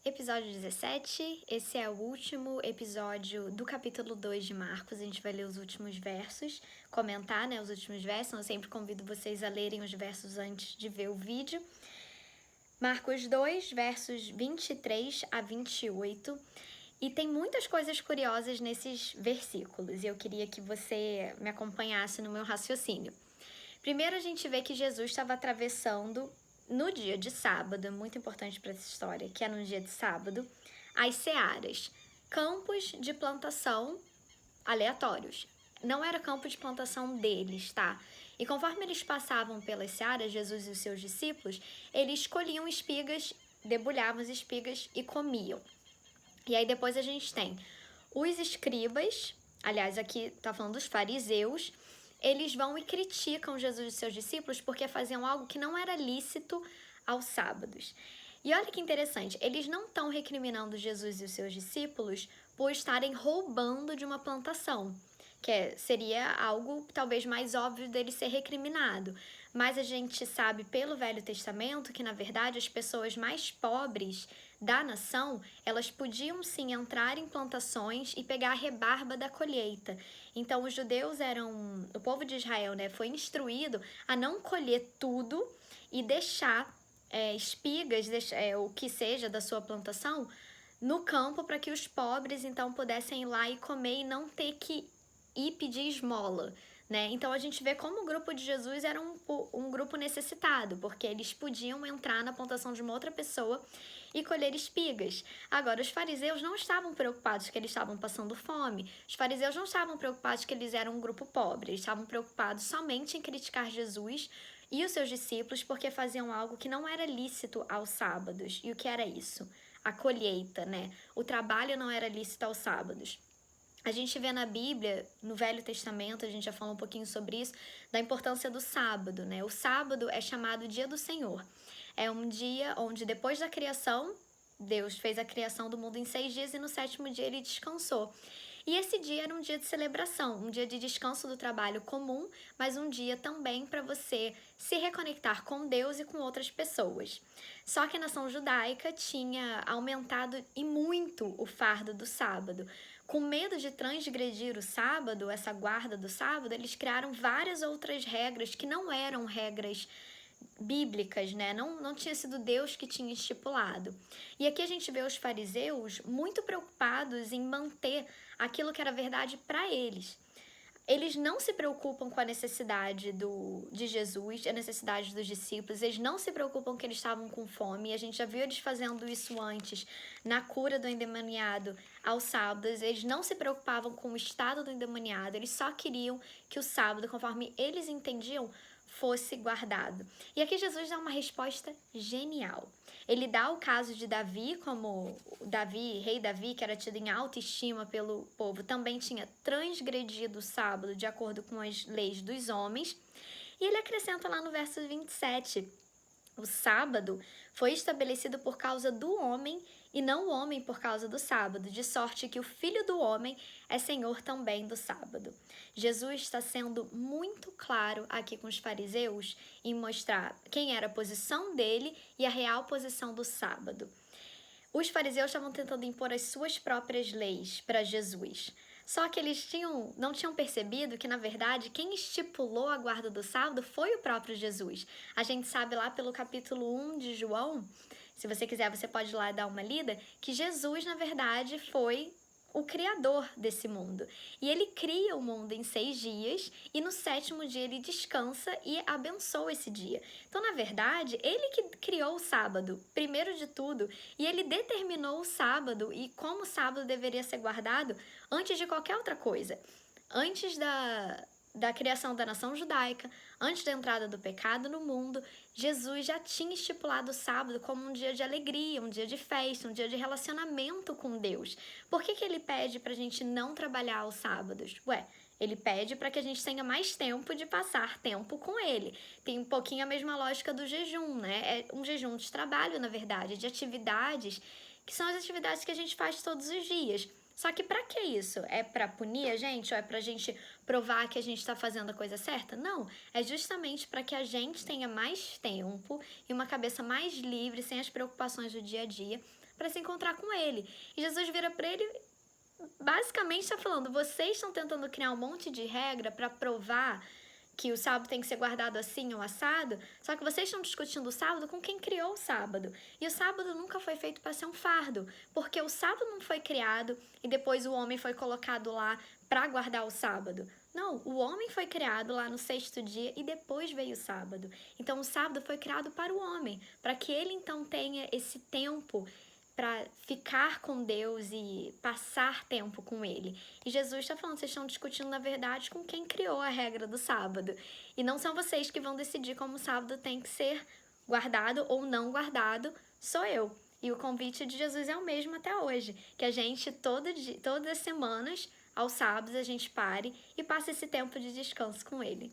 Episódio 17, esse é o último episódio do capítulo 2 de Marcos. A gente vai ler os últimos versos, comentar, os últimos versos. Eu sempre convido vocês a lerem os versos antes de ver o vídeo. Marcos 2, versos 23 a 28. E tem muitas coisas curiosas nesses versículos, e eu queria que você me acompanhasse no meu raciocínio. Primeiro, a gente vê que Jesus estava atravessando no dia de sábado, é muito importante para essa história, que é no dia de sábado, as searas, campos de plantação aleatórios. Não era campo de plantação deles, tá? E conforme eles passavam pelas searas, Jesus e os seus discípulos, eles colhiam espigas, debulhavam as espigas e comiam. E aí depois a gente tem os escribas, aliás, aqui tá falando dos fariseus, eles vão e criticam Jesus e seus discípulos porque faziam algo que não era lícito aos sábados. E olha que interessante, eles não estão recriminando Jesus e os seus discípulos por estarem roubando de uma plantação, que seria algo talvez mais óbvio dele ser recriminado. Mas a gente sabe pelo Velho Testamento que, na verdade, as pessoas mais pobres da nação, elas podiam sim entrar em plantações e pegar a rebarba da colheita. Então, os judeus o povo de Israel, foi instruído a não colher tudo e deixar espigas, o que seja da sua plantação, no campo para que os pobres, então, pudessem ir lá e comer e não ter que ir pedir esmola. Então a gente vê como o grupo de Jesus era um grupo necessitado, porque eles podiam entrar na plantação de uma outra pessoa e colher espigas. Agora, os fariseus não estavam preocupados que eles estavam passando fome, os fariseus não estavam preocupados que eles eram um grupo pobre, eles estavam preocupados somente em criticar Jesus e os seus discípulos porque faziam algo que não era lícito aos sábados. E o que era isso? A colheita, O trabalho não era lícito aos sábados. A gente vê na Bíblia, no Velho Testamento, a gente já falou um pouquinho sobre isso, da importância do sábado, O sábado é chamado Dia do Senhor. É um dia onde, depois da criação, Deus fez a criação do mundo em 6 dias e no 7º dia ele descansou. E esse dia era um dia de celebração, um dia de descanso do trabalho comum, mas um dia também para você se reconectar com Deus e com outras pessoas. Só que a nação judaica tinha aumentado e muito o fardo do sábado. Com medo de transgredir o sábado, essa guarda do sábado, eles criaram várias outras regras que não eram regras bíblicas, Não tinha sido Deus que tinha estipulado. E aqui a gente vê os fariseus muito preocupados em manter aquilo que era verdade para eles. Eles não se preocupam com a necessidade de Jesus, a necessidade dos discípulos, eles não se preocupam que eles estavam com fome, e a gente já viu eles fazendo isso antes, na cura do endemoniado aos sábados. Eles não se preocupavam com o estado do endemoniado, eles só queriam que o sábado, conforme eles entendiam, fosse guardado. E aqui Jesus dá uma resposta genial. Ele dá o caso de Davi, como rei Davi, que era tido em alta estima pelo povo, também tinha transgredido o sábado de acordo com as leis dos homens. E ele acrescenta lá no verso 27, o sábado foi estabelecido por causa do homem e não o homem por causa do sábado, de sorte que o Filho do Homem é Senhor também do sábado. Jesus está sendo muito claro aqui com os fariseus em mostrar quem era a posição dele e a real posição do sábado. Os fariseus estavam tentando impor as suas próprias leis para Jesus. Só que eles não tinham percebido que, na verdade, quem estipulou a guarda do sábado foi o próprio Jesus. A gente sabe lá pelo capítulo 1 de João, se você quiser, você pode ir lá dar uma lida, que Jesus, na verdade, foi o criador desse mundo. E ele cria o mundo em 6 dias e no 7º dia ele descansa e abençoa esse dia. Então, na verdade, ele que criou o sábado, primeiro de tudo, e ele determinou o sábado e como o sábado deveria ser guardado antes de qualquer outra coisa. Antes da criação da nação judaica, antes da entrada do pecado no mundo, Jesus já tinha estipulado o sábado como um dia de alegria, um dia de festa, um dia de relacionamento com Deus. Por que ele pede para a gente não trabalhar aos sábados? Ele pede para que a gente tenha mais tempo de passar tempo com ele. Tem um pouquinho a mesma lógica do jejum, É um jejum de trabalho, na verdade, de atividades, que são as atividades que a gente faz todos os dias. Só que para que isso? É para punir a gente ou é pra gente provar que a gente está fazendo a coisa certa? Não, é justamente para que a gente tenha mais tempo e uma cabeça mais livre, sem as preocupações do dia a dia, para se encontrar com ele. E Jesus vira para ele, basicamente está falando: vocês estão tentando criar um monte de regra para provar que o sábado tem que ser guardado assim ou assado, só que vocês estão discutindo o sábado com quem criou o sábado. E o sábado nunca foi feito para ser um fardo, porque o sábado não foi criado e depois o homem foi colocado lá para guardar o sábado. Não, o homem foi criado lá no sexto dia e depois veio o sábado. Então o sábado foi criado para o homem, para que ele então tenha esse tempo para ficar com Deus e passar tempo com Ele. E Jesus está falando, vocês estão discutindo, na verdade, com quem criou a regra do sábado. E não são vocês que vão decidir como o sábado tem que ser guardado ou não guardado, sou eu. E o convite de Jesus é o mesmo até hoje, que a gente, todas as semanas, aos sábados, a gente pare e passe esse tempo de descanso com Ele.